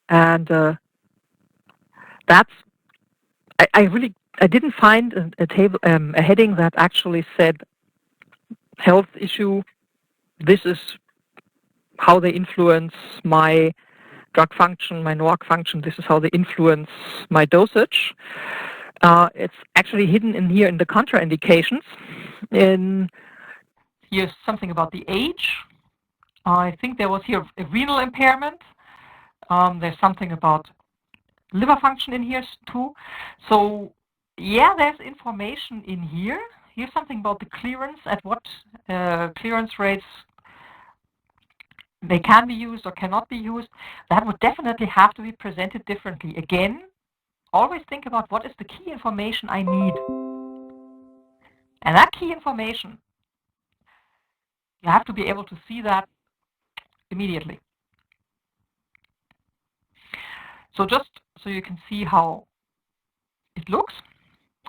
And that's I didn't find a table a heading that actually said health issue. This is how they influence my drug function, my NOAC function. This is how they influence my dosage. It's actually hidden in here in the contraindications. Here's something about the age. I think there was here a renal impairment. There's something about liver function in here too. So yeah, there's information in here. Here's something about the clearance, at what clearance rates they can be used or cannot be used. That would definitely have to be presented differently. Again, always think about what is the key information I need. And that key information, you have to be able to see that immediately. So just so you can see how it looks,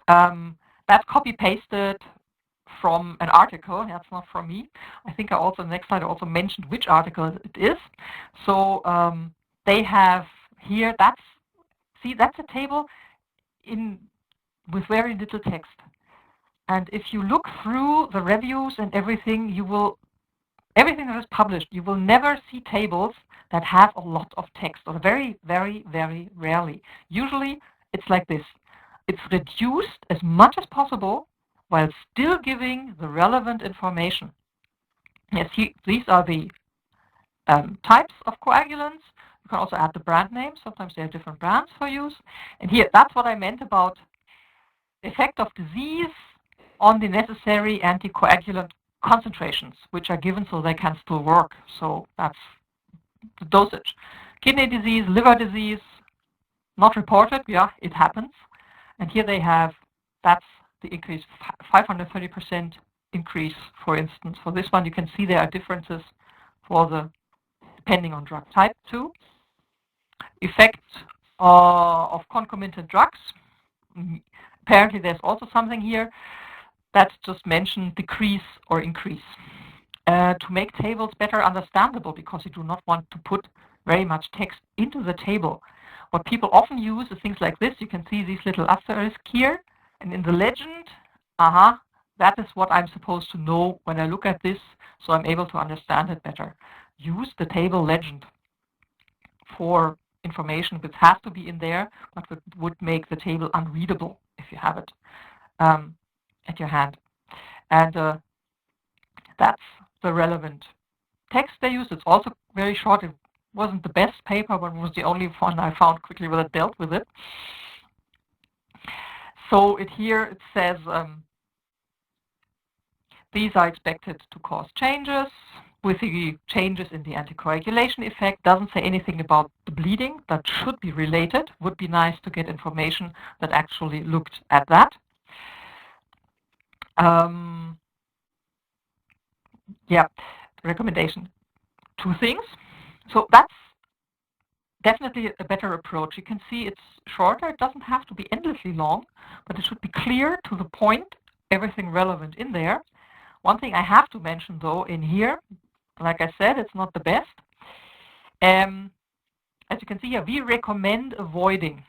that's copy-pasted from an article. That's not from me. I think I also, next slide, I also mentioned which article it is. So they have here, that's a table with very little text. And if you look through the reviews and everything, everything that is published, you will never see tables that have a lot of text, or very, very, very rarely. Usually it's like this. It's reduced as much as possible while still giving the relevant information. Yes, these are the types of coagulants. You can also add the brand names. Sometimes they have different brands for use. And here, that's what I meant about the effect of disease on the necessary anticoagulant concentrations, which are given so they can still work. So that's the dosage. Kidney disease, liver disease, not reported. Yeah, it happens. And here they have, that's the increase, 530% increase, for instance. For this one, you can see there are differences depending on drug type too. Effect of concomitant drugs. Apparently, there's also something here that's just mentioned, decrease or increase. To make tables better understandable, because you do not want to put very much text into the table. What people often use is things like this. You can see these little asterisks here, and in the legend, that is what I'm supposed to know when I look at this, so I'm able to understand it better. Use the table legend for information which has to be in there, but would make the table unreadable if you have it at your hand. And that's the relevant text they use. It's also very short. It wasn't the best paper, but it was the only one I found quickly that dealt with it. So here it says these are expected to cause changes with the changes in the anticoagulation effect. Doesn't say anything about the bleeding. That should be related. Would be nice to get information that actually looked at that. Yeah, recommendation. 2 things. So that's definitely a better approach. You can see it's shorter. It doesn't have to be endlessly long, but it should be clear, to the point, everything relevant in there. One thing I have to mention, though, in here, like I said, it's not the best. As you can see here, we recommend avoiding.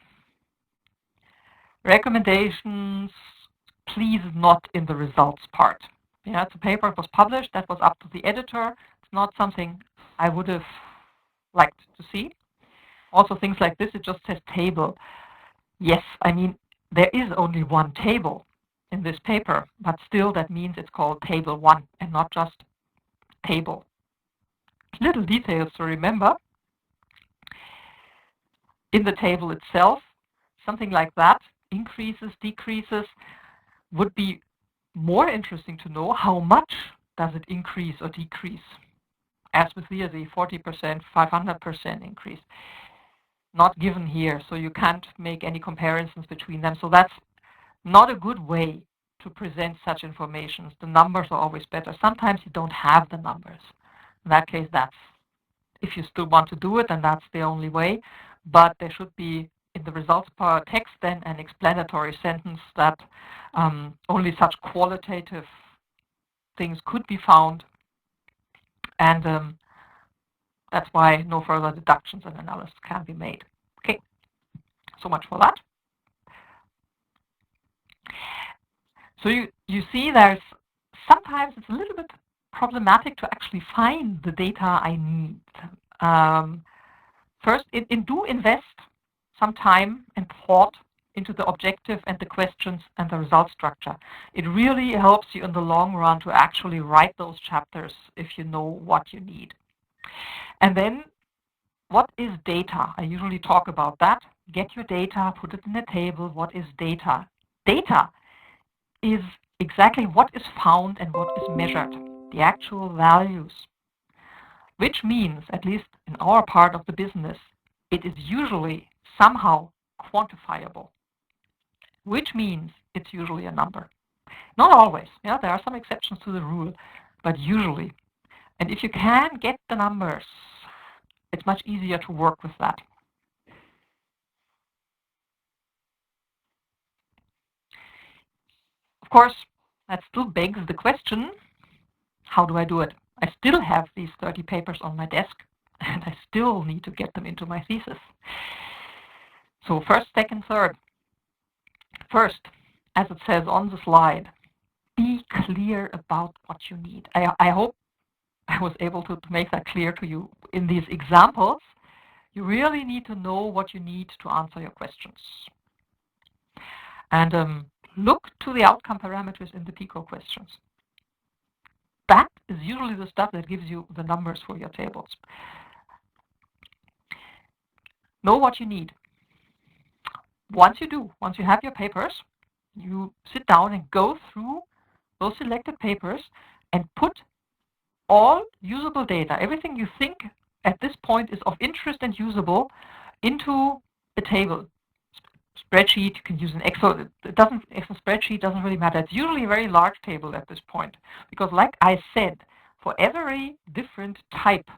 Recommendations, please not in the results part. Yeah, it's a paper, it was published, that was up to the editor. It's not something I would have liked to see. Also things like this, it just says table. Yes, I mean, there is only one table in this paper, but still that means it's called table 1 and not just table. Little details to remember. In the table itself, something like that, increases, decreases, would be more interesting to know how much does it increase or decrease. As with here, the 40%, 500% increase. Not given here, so you can't make any comparisons between them. So that's not a good way to present such information. The numbers are always better. Sometimes you don't have the numbers. In that case, if you still want to do it, then that's the only way. But there should be, in the results part text, then an explanatory sentence that only such qualitative things could be found. And That's why no further deductions and analysis can be made. Okay, so much for that. So you see there's sometimes it's a little bit problematic to actually find the data I need. First, do invest some time and thought into the objective and the questions and the result structure. It really helps you in the long run to actually write those chapters if you know what you need. And then, what is data? I usually talk about that. Get your data, put it in a table. What is data? Data is exactly what is found and what is measured, the actual values, which means, at least in our part of the business, it is usually somehow quantifiable, which means it's usually a number. Not always, yeah, there are some exceptions to the rule, but usually. And if you can get the numbers, it's much easier to work with that. Of course, that still begs the question, how do I do it? I still have these 30 papers on my desk, and I still need to get them into my thesis. So first, second, third. First, as it says on the slide, be clear about what you need. I hope I was able to make that clear to you in these examples. You really need to know what you need to answer your questions. And look to the outcome parameters in the PICO questions. That is usually the stuff that gives you the numbers for your tables. Know what you need. Once you have your papers, you sit down and go through those selected papers and put all usable data, everything you think at this point is of interest and usable, into a table. Spreadsheet, you can use an Excel. Excel spreadsheet doesn't really matter. It's usually a very large table at this point, because like I said, for every different type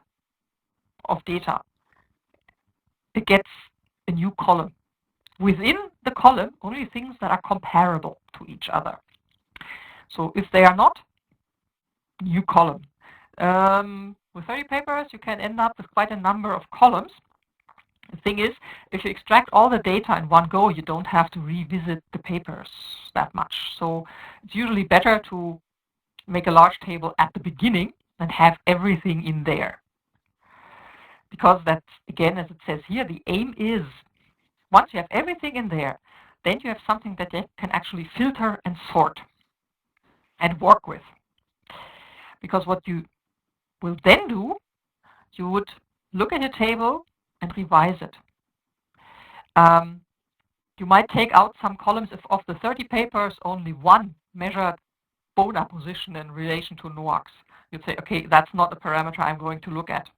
of data, it gets a new column. Within the column, only things that are comparable to each other. So if they are not, new column. With 30 papers, you can end up with quite a number of columns. The thing is, if you extract all the data in one go, you don't have to revisit the papers that much. So it's usually better to make a large table at the beginning and have everything in there. Because that's, again, as it says here, the aim is, once you have everything in there, then you have something that you can actually filter and sort and work with. Because what you will then do, you would look at your table and revise it. You might take out some columns. If of the 30 papers, only one measured bone position in relation to NOACs. You'd say, okay, that's not a parameter I'm going to look at.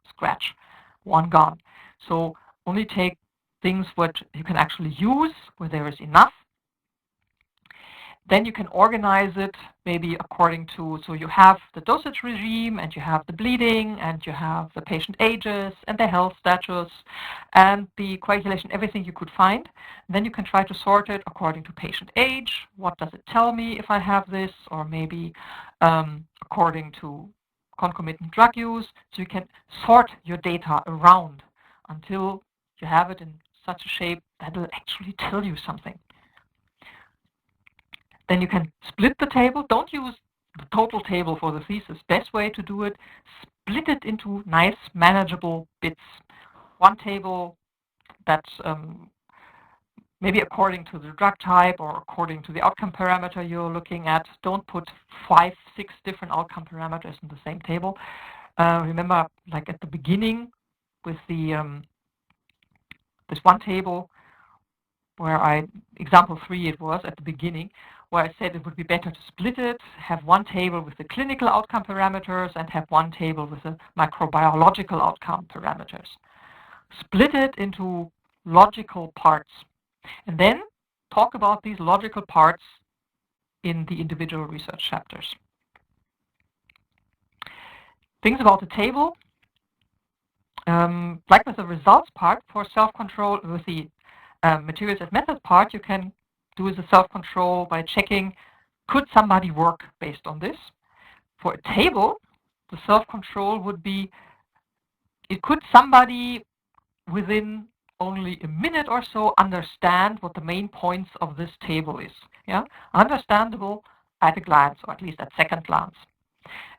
Scratch. One gone. So only take things what you can actually use, where there is enough. Then you can organize it maybe according to, so you have the dosage regime, and you have the bleeding, and you have the patient ages, and the health status, and the coagulation, everything you could find. Then you can try to sort it according to patient age. What does it tell me if I have this? Or maybe according to concomitant drug use. So you can sort your data around until you have it in such a shape that will actually tell you something. Then you can split the table. Don't use the total table for the thesis. Best way to do it, split it into nice, manageable bits. One table that's maybe according to the drug type or according to the outcome parameter you're looking at. Don't put 5, 6 different outcome parameters in the same table. Remember, like at the beginning with the this one table where example 3 it was at the beginning, where I said it would be better to split it, have one table with the clinical outcome parameters and have one table with the microbiological outcome parameters. Split it into logical parts, and then talk about these logical parts in the individual research chapters. Things about the table, like with the results part for self-control, with the materials as methods part, you can do the self-control by checking, could somebody work based on this? For a table, the self-control would be, it could somebody within only a minute or so understand what the main points of this table is. Yeah, understandable at a glance, or at least at second glance.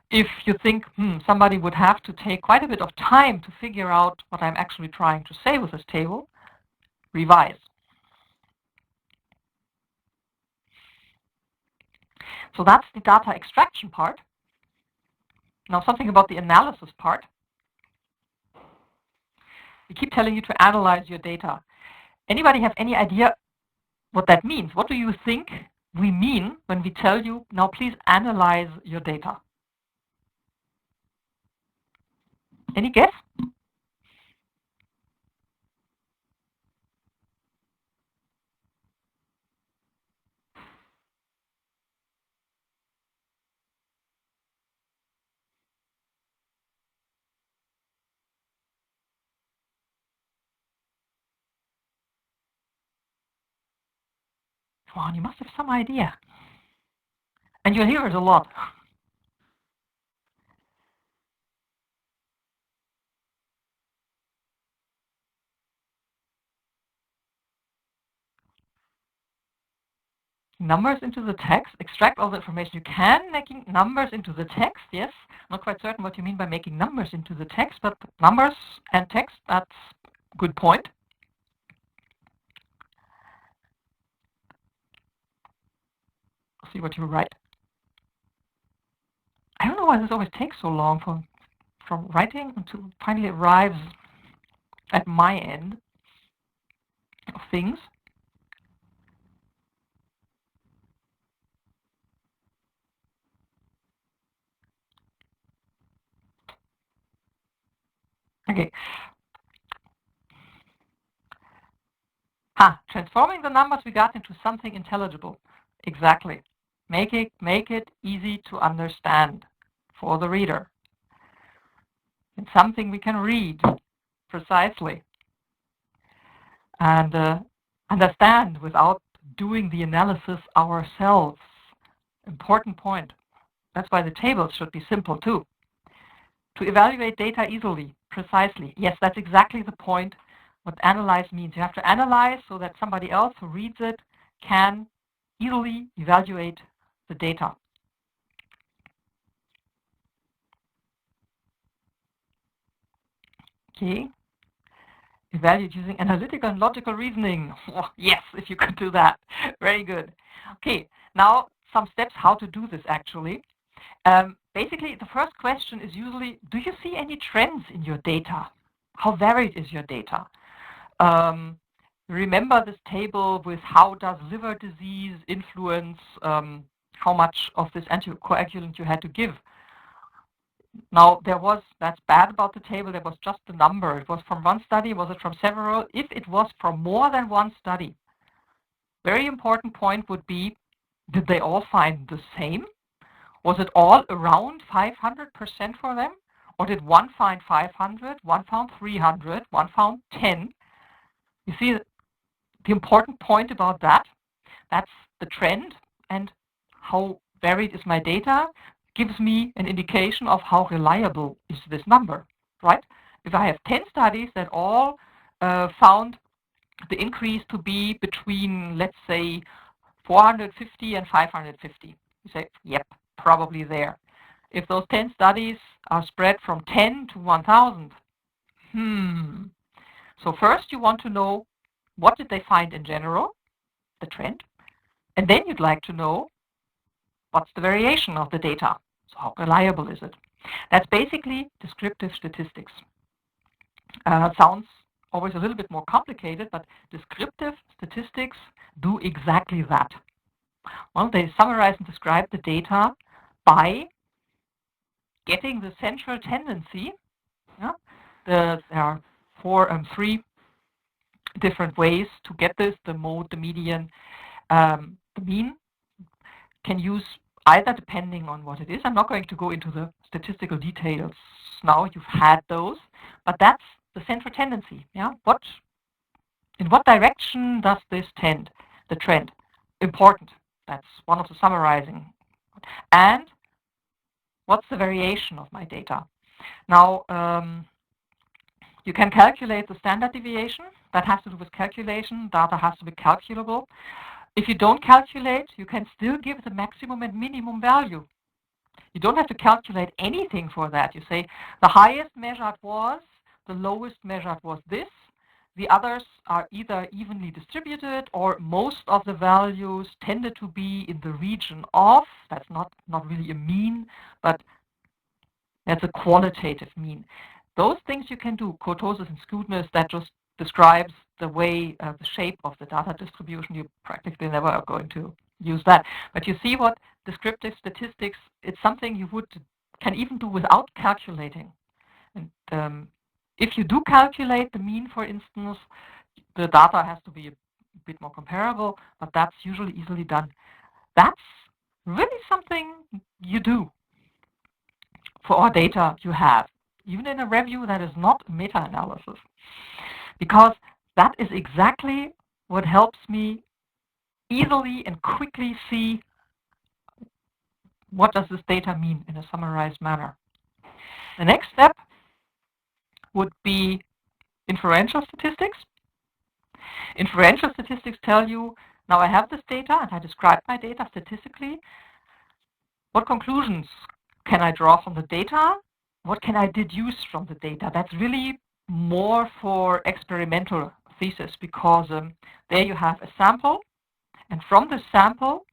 If you think somebody would have to take quite a bit of time to figure out what I'm actually trying to say with this table, revise. So that's the data extraction part. Now something about the analysis part. We keep telling you to analyze your data. Anybody have any idea what that means? What do you think we mean when we tell you, now please analyze your data? Any guess? Come on, you must have some idea. And you'll hear it a lot. Numbers into the text, extract all the information you can, making numbers into the text, yes. Not quite certain what you mean by making numbers into the text, but numbers and text, that's a good point. See what you write. I don't know why this always takes so long from writing until finally arrives at my end of things. Okay. Transforming the numbers we got into something intelligible. Exactly. Make it easy to understand for the reader. It's something we can read precisely and understand without doing the analysis ourselves. Important point. That's why the tables should be simple too. To evaluate data easily, precisely. Yes, that's exactly the point. What analyze means. You have to analyze so that somebody else who reads it can easily evaluate the data. Okay. Evaluate using analytical and logical reasoning. Oh, yes, if you could do that. Very good. Okay, now some steps how to do this actually. Basically, the first question is usually, do you see any trends in your data? How varied is your data? Remember this table with how does liver disease influence how much of this anticoagulant you had to give? Now, that's bad about the table, there was just the number. It was from one study, was it from several? If it was from more than one study, very important point would be, did they all find the same? Was it all around 500% for them? Or did one find 500, one found 300, one found 10? You see the important point about that? That's the trend, and how varied is my data gives me an indication of how reliable is this number, right? If I have 10 studies that all found the increase to be between, let's say, 450 and 550, you say, yep, probably there. If those 10 studies are spread from 10 to 1,000, So first you want to know, what did they find in general, the trend? And then you'd like to know, what's the variation of the data? So how reliable is it? That's basically descriptive statistics. Sounds always a little bit more complicated, but descriptive statistics do exactly that. Well, they summarize and describe the data by getting the central tendency. Yeah? There are three different ways to get this: the mode, the median, the mean. Can use either depending on what it is. I'm not going to go into the statistical details now. You've had those, but that's the central tendency. Yeah, in what direction does this tend? The trend. Important. That's one of the summarizing. And what's the variation of my data? Now, You can calculate the standard deviation. That has to do with calculation. Data has to be calculable. If you don't calculate, you can still give the maximum and minimum value. You don't have to calculate anything for that. You say the highest measured was, the lowest measured was this. The others are either evenly distributed or most of the values tended to be in the region of. That's not really a mean, but that's a qualitative mean. Those things you can do, kurtosis and skewness, that just describes the way, the shape of the data distribution. You practically never are going to use that. But you see what descriptive statistics, it's something you can even do without calculating. And if you do calculate the mean, for instance, the data has to be a bit more comparable, but that's usually easily done. That's really something you do for all data you have, even in a review that is not meta-analysis, because that is exactly what helps me easily and quickly see what does this data mean in a summarized manner. The next step would be inferential statistics. Inferential statistics tell you, now I have this data and I describe my data statistically. What conclusions can I draw from the data? What can I deduce from the data? That's really more for experimental thesis, because there you have a sample, and from the sample,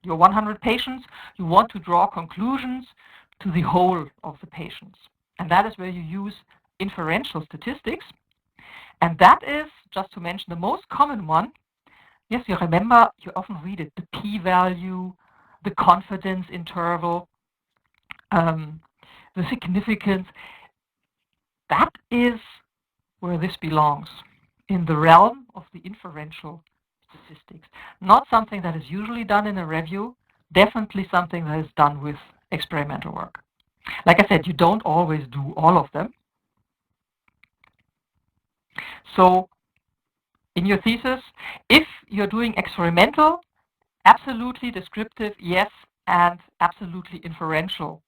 your 100 patients, you want to draw conclusions to the whole of the patients. And that is where you use inferential statistics. And that is, just to mention the most common one, yes, you remember, you often read it, the p-value, the confidence interval, the significance. That is where this belongs, in the realm of the inferential statistics. Not something that is usually done in a review, definitely something that is done with experimental work. Like I said, you don't always do all of them. So in your thesis, if you're doing experimental, absolutely descriptive, yes, and absolutely inferential,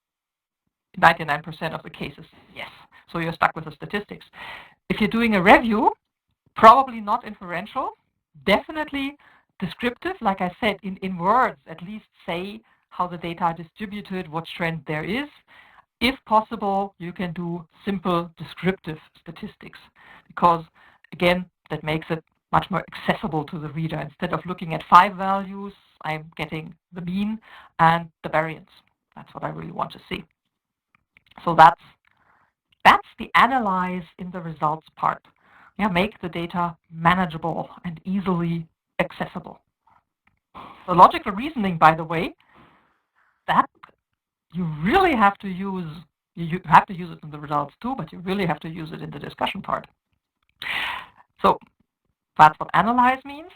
99% of the cases, yes. So you're stuck with the statistics. If you're doing a review, probably not inferential, definitely descriptive, like I said, in words, at least say how the data are distributed, what trend there is. If possible, you can do simple descriptive statistics, because again, that makes it much more accessible to the reader. Instead of looking at 5 values, I'm getting the mean and the variance. That's what I really want to see. So that's the analyze in the results part. Yeah, make the data manageable and easily accessible. The logical reasoning, by the way, that you really have to use. You have to use it in the results too, but you really have to use it in the discussion part. So that's what analyze means.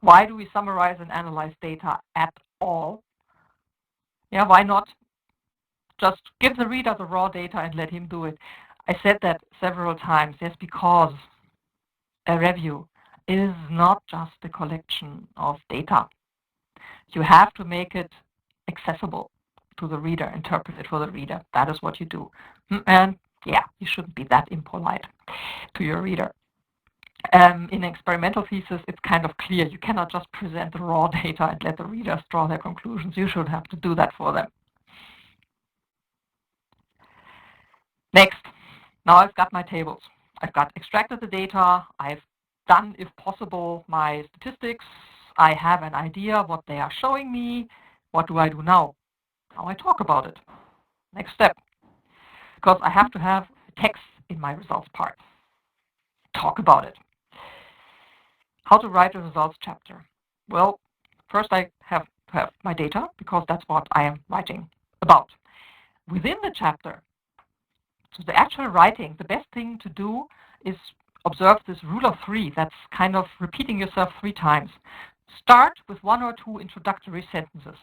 Why do we summarize and analyze data at all? Yeah, why not just give the reader the raw data and let him do it? I said that several times. Yes, because a review is not just a collection of data. You have to make it accessible to the reader, interpret it for the reader. That is what you do. And yeah, you shouldn't be that impolite to your reader. In experimental thesis, it's kind of clear. You cannot just present the raw data and let the readers draw their conclusions. You should have to do that for them. Next, now I've got my tables. I've got extracted the data. I've done, if possible, my statistics. I have an idea what they are showing me. What do I do now? Now I talk about it. Next step. Because I have to have text in my results part. Talk about it. How to write a results chapter? Well, first I have to have my data, because that's what I am writing about. Within the chapter, so the actual writing, the best thing to do is observe this rule of 3. That's kind of repeating yourself 3 times. Start with 1 or 2 introductory sentences.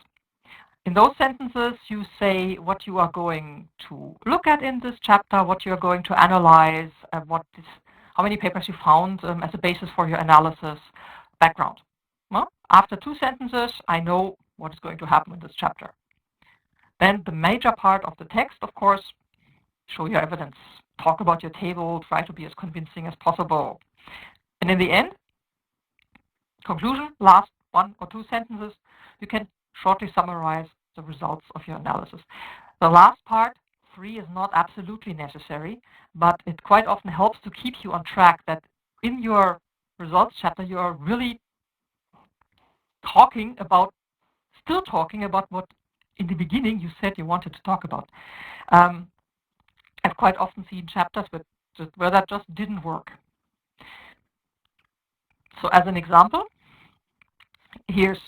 In those sentences, you say what you are going to look at in this chapter, what you are going to analyze, how many papers you found as a basis for your analysis, background. Well, after 2 sentences, I know what is going to happen in this chapter. Then the major part of the text, of course, show your evidence. talk about your table, try to be as convincing as possible. And in the end, conclusion, last 1 or 2 sentences, you can shortly summarize the results of your analysis. The last part, 3, is not absolutely necessary, but it quite often helps to keep you on track that in your results chapter, you are really still talking about what in the beginning you said you wanted to talk about. I've quite often seen chapters where that just didn't work. So as an example, here's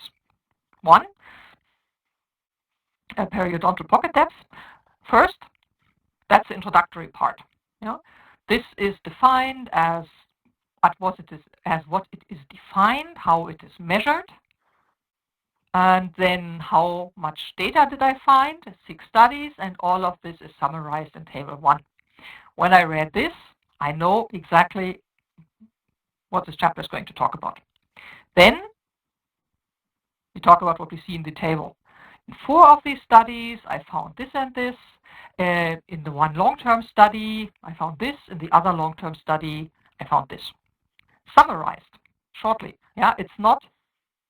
one, a periodontal pocket depth. First, that's the introductory part. This is defined as what it is defined, how it is measured, and then how much data did I find, 6 studies, and all of this is summarized in table 1. When I read this, I know exactly what this chapter is going to talk about. Then we talk about what we see in the table. In 4 of these studies, I found this and this. In the one long-term study, I found this. In the other long-term study, I found this. Summarized shortly. Yeah, it's not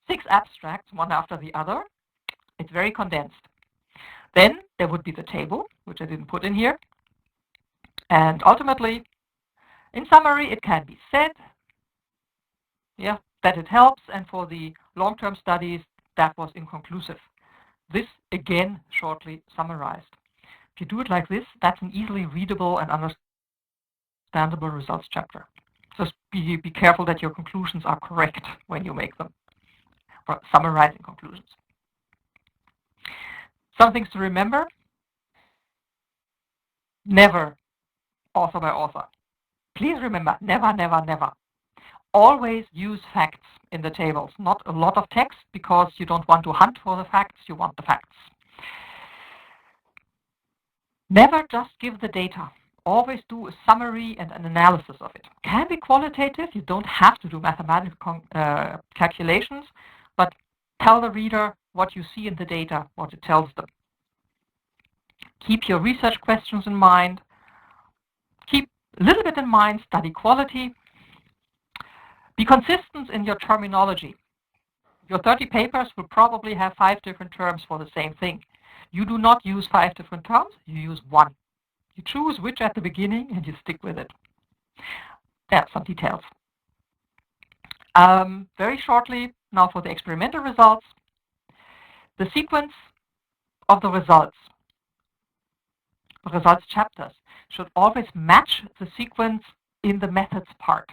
6 abstracts, one after the other. It's very condensed. Then there would be the table, which I didn't put in here. And ultimately, in summary, it can be said, that it helps. And for the long-term studies, that was inconclusive. This, again, shortly summarized. If you do it like this, that's an easily readable and understandable results chapter. Just be careful that your conclusions are correct when you make them, or summarizing conclusions. Some things to remember: never author by author. Please remember, never, never, never. Always use facts in the tables, not a lot of text, because you don't want to hunt for the facts, you want the facts. Never just give the data. Always do a summary and an analysis of it. Can be qualitative, you don't have to do mathematical calculations, but tell the reader what you see in the data, what it tells them. Keep your research questions in mind. Keep a little bit in mind study quality. Be consistent in your terminology. Your 30 papers will probably have 5 different terms for the same thing. You do not use 5 different terms, you use 1. You choose which at the beginning and you stick with it. Yeah, some details. Very shortly, now for the experimental results. The sequence of the results chapters should always match the sequence in the methods part.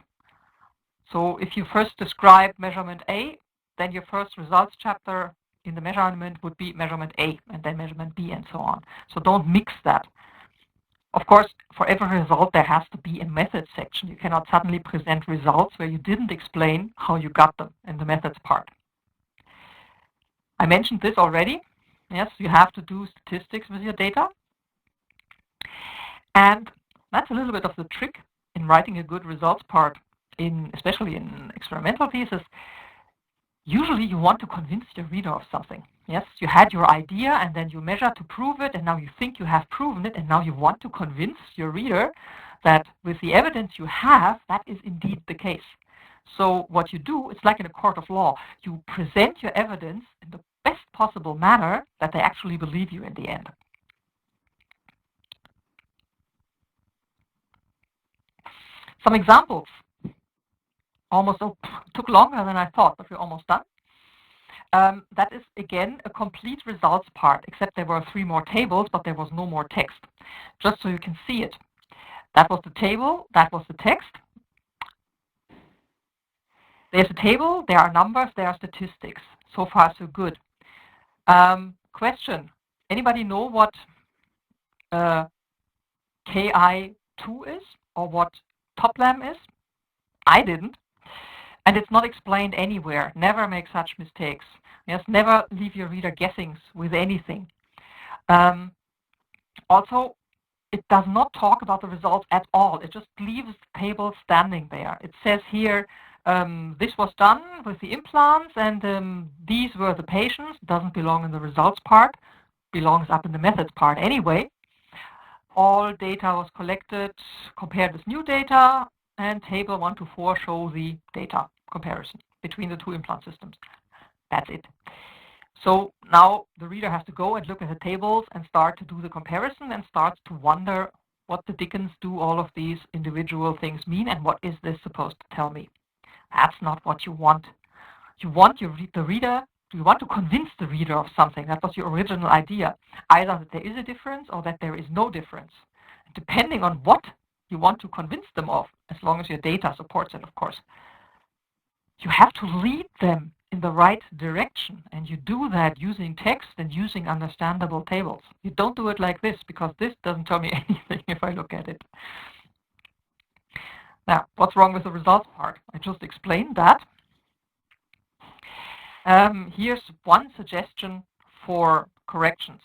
So if you first describe measurement A, then your first results chapter in the measurement would be measurement A, and then measurement B, and so on. So don't mix that. Of course, for every result, there has to be a method section. You cannot suddenly present results where you didn't explain how you got them in the methods part. I mentioned this already. Yes, you have to do statistics with your data. And that's a little bit of the trick in writing a good results part, especially in experimental pieces. Usually you want to convince your reader of something. Yes, you had your idea and then you measure to prove it, and now you think you have proven it, and now you want to convince your reader that with the evidence you have, that is indeed the case. So what you do, it's like in a court of law. You present your evidence in the best possible manner that they actually believe you in the end. Some examples. Took longer than I thought, but we're almost done. That is, again, a complete results part, except there were 3 more tables, but there was no more text. Just so you can see it. That was the table, that was the text. There's a table, there are numbers, there are statistics. So far, so good. Question. Anybody know what KI2 is, or what TOPLAM is? I didn't. And it's not explained anywhere. Never make such mistakes. Yes, never leave your reader guessing with anything. Also, it does not talk about the results at all. It just leaves the table standing there. It says here, this was done with the implants, and these were the patients. It doesn't belong in the results part. Belongs up in the methods part anyway. all data was collected, compared with new data, and table 1 to 4 show the data comparison between the two implant systems. That's it. So now the reader has to go and look at the tables and start to do the comparison and starts to wonder what the dickens do all of these individual things mean and what is this supposed to tell me. That's not what you want. You want you want to convince the reader of something. That was your original idea. Either that there is a difference or that there is no difference. Depending on what you want to convince them of, as long as your data supports it, of course, you have to lead them in the right direction. And you do that using text and using understandable tables. You don't do it like this, because this doesn't tell me anything if I look at it. Now, what's wrong with the results part? I just explained that. Here's one suggestion for corrections.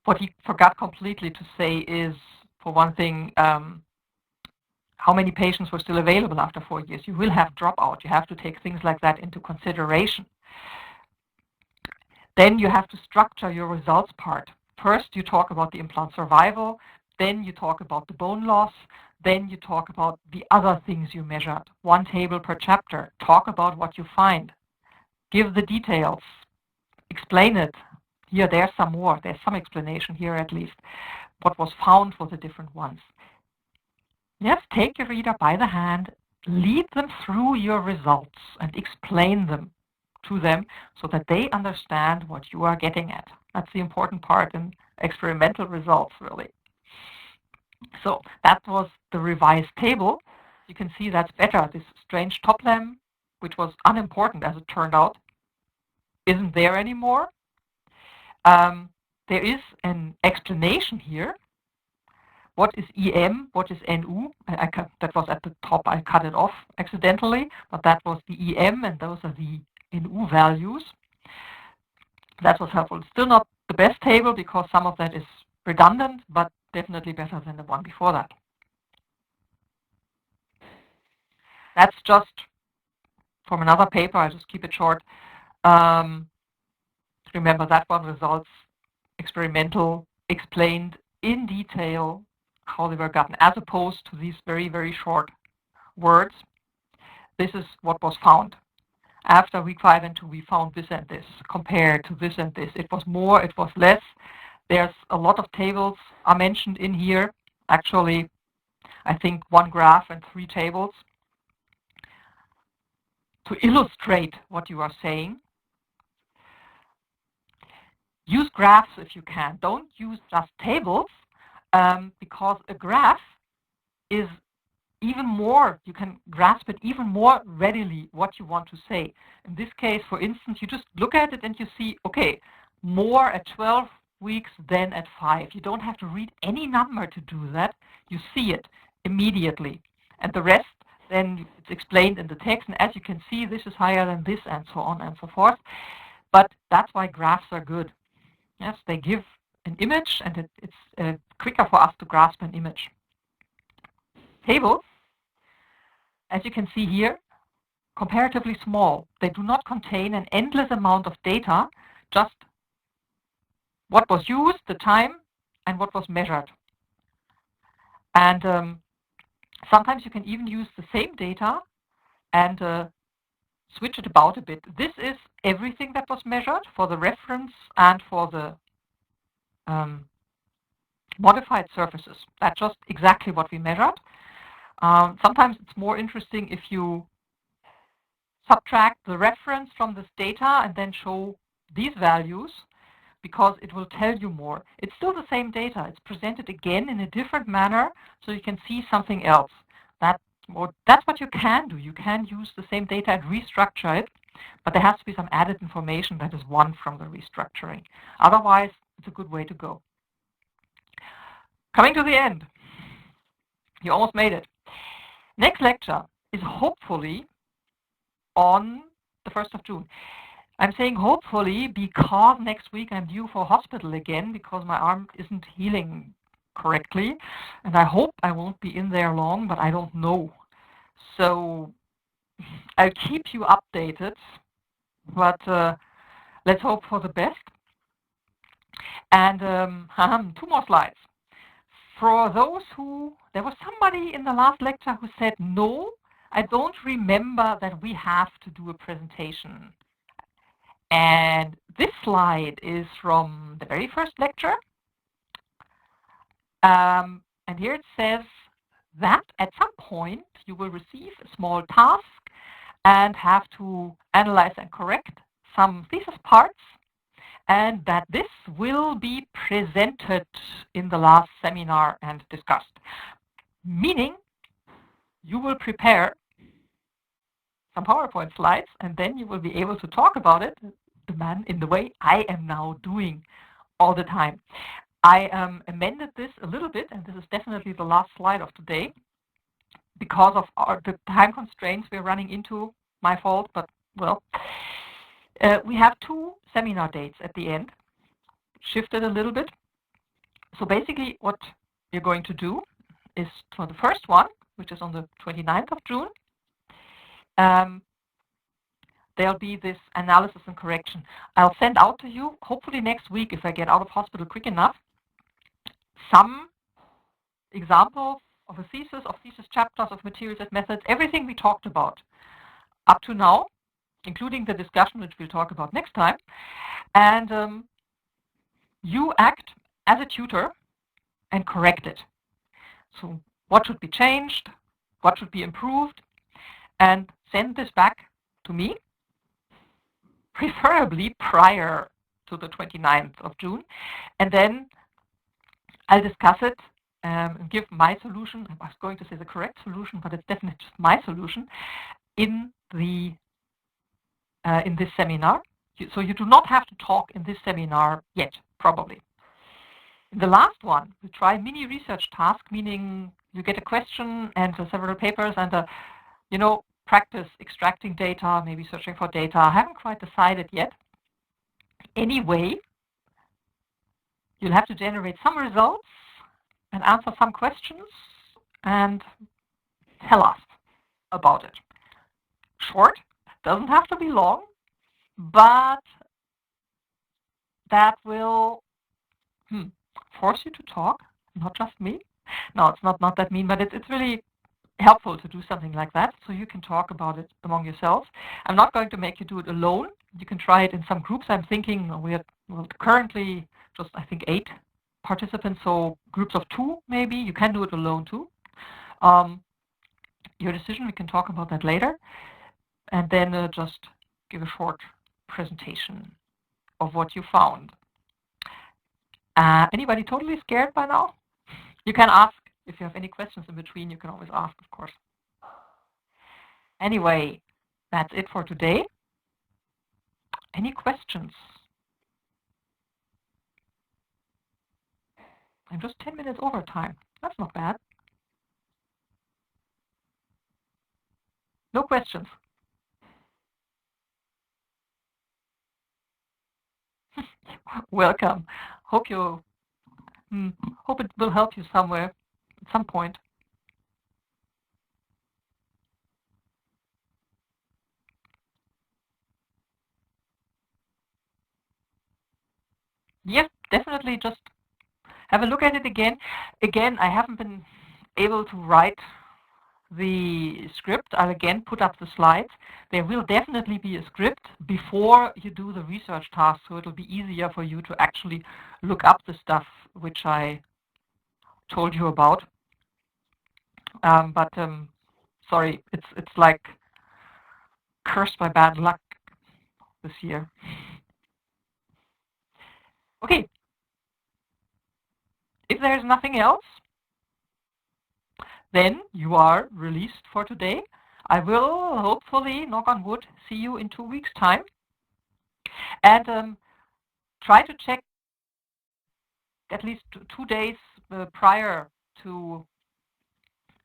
What he forgot completely to say is, for one thing, how many patients were still available after 4 years. You will have dropout. You have to take things like that into consideration. Then you have to structure your results part. First, you talk about the implant survival. Then you talk about the bone loss. Then you talk about the other things you measured. 1 table per chapter. Talk about what you find. Give the details. Explain it. Here, there's some more. There's some explanation here at least. What was found for the different ones. Yes, take your reader by the hand, lead them through your results and explain them to them so that they understand what you are getting at. That's the important part in experimental results, really. So that was the revised table. You can see that's better. This strange top lamb, which was unimportant as it turned out, isn't there anymore. There is an explanation here. What is EM? What is NU? That was at the top. I cut it off accidentally, but that was the EM, and those are the NU values. That was helpful. Still not the best table because some of that is redundant, but definitely better than the one before that. That's just from another paper. I'll just keep it short. Remember that one, results experimental, explained in detail how they were gotten, as opposed to these very, very short words. This is what was found. After week 5 and 2, we found this and this, compared to this and this. It was more, it was less. There's a lot of tables are mentioned in here. Actually, I think 1 graph and 3 tables to illustrate what you are saying. Use graphs if you can. Don't use just tables, because a graph is even more, you can grasp it even more readily what you want to say. In this case, for instance, you just look at it and you see, okay, more at 12 weeks than at 5. You don't have to read any number to do that. You see it immediately. And the rest, then it's explained in the text. And as you can see, this is higher than this, and so on and so forth. But that's why graphs are good. Yes, they give an image, and it's quicker for us to grasp an image. Tables, as you can see here, comparatively small. They do not contain an endless amount of data, just what was used, the time, and what was measured. And sometimes you can even use the same data and switch it about a bit. This is everything that was measured for the reference and for the modified surfaces. That's just exactly what we measured. Sometimes it's more interesting if you subtract the reference from this data and then show these values, because it will tell you more. It's still the same data. It's presented again in a different manner, so you can see something else. That's what you can do. You can use the same data and restructure it, but there has to be some added information that is won from the restructuring. Otherwise, it's a good way to go. Coming to the end. You almost made it. Next lecture is hopefully on the 1st of June. I'm saying hopefully because next week I'm due for hospital again because my arm isn't healing correctly. And I hope I won't be in there long, but I don't know. So I'll keep you updated, but let's hope for the best. And two more slides. For those there was somebody in the last lecture who said, no, I don't remember that we have to do a presentation. And this slide is from the very first lecture. And here it says that at some point you will receive a small task and have to analyze and correct some thesis parts, and that this will be presented in the last seminar and discussed. Meaning, you will prepare some PowerPoint slides, and then you will be able to talk about it, in the way I am now doing all the time. I amended this a little bit, and this is definitely the last slide of today, because of the time constraints we're running into. My fault, but well, we have two seminar dates at the end, shifted a little bit. So basically what we're going to do is, for the first one, which is on the 29th of June, there'll be this analysis and correction. I'll send out to you, hopefully next week, if I get out of hospital quick enough, some examples of a thesis, of thesis chapters, of materials and methods, everything we talked about up to now, including the discussion, which we'll talk about next time. And you act as a tutor and correct it. So what should be changed? What should be improved? And send this back to me, preferably prior to the 29th of June. And then I'll discuss it and give my solution. I was going to say the correct solution, but it's definitely just my solution in this seminar. So you do not have to talk in this seminar yet, probably. In the last one, we try mini research task, meaning you get a question and several papers and practice extracting data, maybe searching for data. I haven't quite decided yet. Anyway, you'll have to generate some results and answer some questions and tell us about it. Short, doesn't have to be long, but that will force you to talk, not just me. No, it's not that mean, but it's really helpful to do something like that, so you can talk about it among yourselves. I'm not going to make you do it alone. You can try it in some groups. I'm thinking we are currently just, I think, 8 participants, so groups of 2 maybe. You can do it alone too. Your decision, we can talk about that later. And then just give a short presentation of what you found. Anybody totally scared by now? You can ask. If you have any questions in between, you can always ask, of course. Anyway, that's it for today. Any questions? I'm just 10 minutes over time. That's not bad. No questions. Welcome. Hope it will help you somewhere at some point. Yes, definitely just have a look at it again. Again, I haven't been able to write the script. I'll again put up the slides. There will definitely be a script before you do the research task, so it'll be easier for you to actually look up the stuff which I told you about. But sorry, it's like cursed by bad luck this year. Okay. If there's nothing else, then you are released for today. I will hopefully, knock on wood, see you in 2 weeks' time. And try to check at least 2 days prior to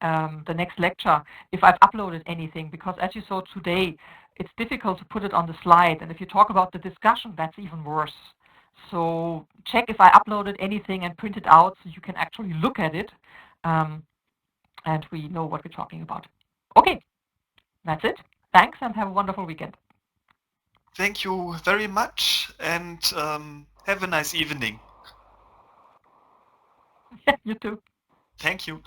the next lecture if I've uploaded anything, because as you saw today, it's difficult to put it on the slide. And if you talk about the discussion, that's even worse. So check if I uploaded anything and print it out so you can actually look at it and we know what we're talking about. Okay, that's it. Thanks and have a wonderful weekend. Thank you very much, and Have a nice evening. You too. Thank you.